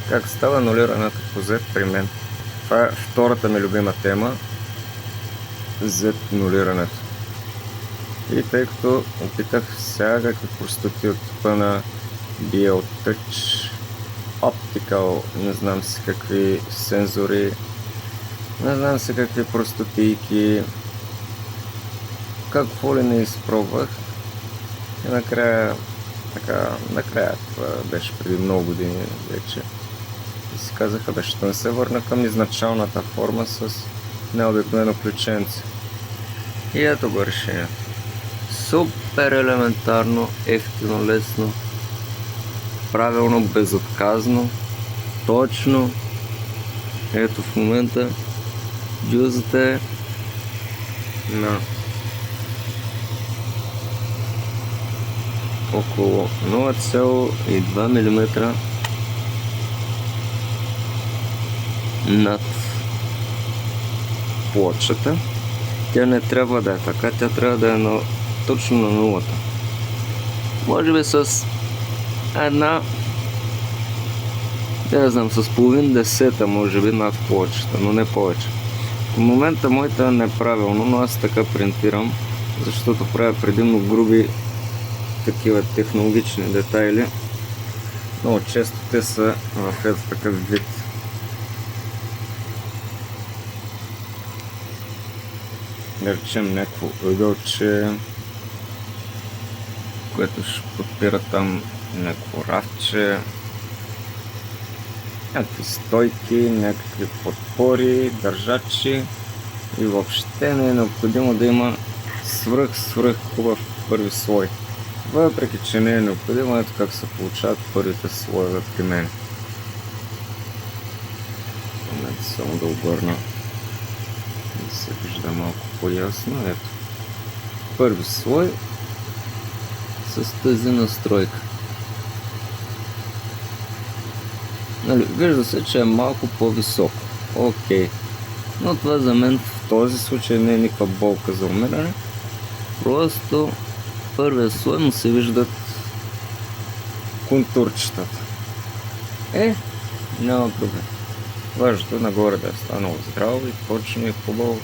Как става анулирането по Z при мен? Това е втората ми любима тема. Z нулирането. И тъй като опитах всякакви простоти от типа на Dual Touch, Optical, не знам си какви сензори, не знам си какви простотийки, какво ли не изпробвах. И накрая, това беше преди много години вече. И си казаха, бе, ще не се върна към изначалната форма с необикновено ключенце. И ето го решението. Супер елементарно, ефтино, лесно, правилно, безотказно, точно. Ето в момента дюзата е на около 0,2 мм над плочата. Тя не трябва да е така, тя трябва да е точно на нулата. Може би с една, да знам, с половин десета може би над плочата, но не повече. В момента моята е неправилно, но аз така принтирам, защото правя предимно груби такива технологични детайли. Много често те са в такъв вид. Да речем някакво ъгълче, което ще подпира там някакво рафче, някакви стойки, някакви подпори, държачи и въобще не е необходимо да има свръх хубав първи слой. Въпреки че не е необходимо, ето как се получават първите слоеве при мен. Момент само да обърна да се вижда малко по-ясно. Ето първи слой с тази настройка. Вижда се, че е малко по-високо. Окей. Но това за мен в този случай не е никаква болка за умиране. Просто първия слой му се виждат контурчетата. Няма проблем. Важното нагоре да е станало здраво и точно и хубаво.